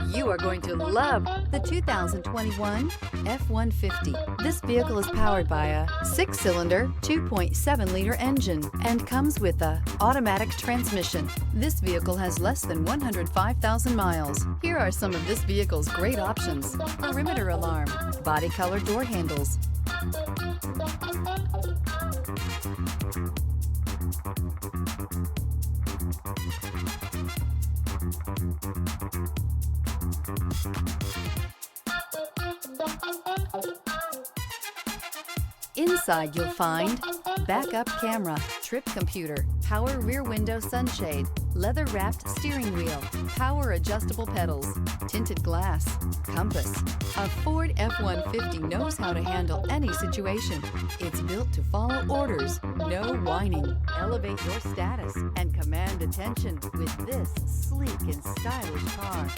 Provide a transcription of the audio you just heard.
You are going to love the 2021 F-150. This vehicle is powered by a 6-cylinder, 2.7-liter engine and comes with a automatic transmission. This vehicle has less than 105,000 miles. Here are some of this vehicle's great options: perimeter alarm, body color door handles, Inside you'll find backup camera, trip computer, power rear window sunshade, leather-wrapped steering wheel, power adjustable pedals, tinted glass, compass. A Ford F-150 knows how to handle any situation. It's built to follow orders, no whining. Elevate your status and command attention with this sleek and stylish car.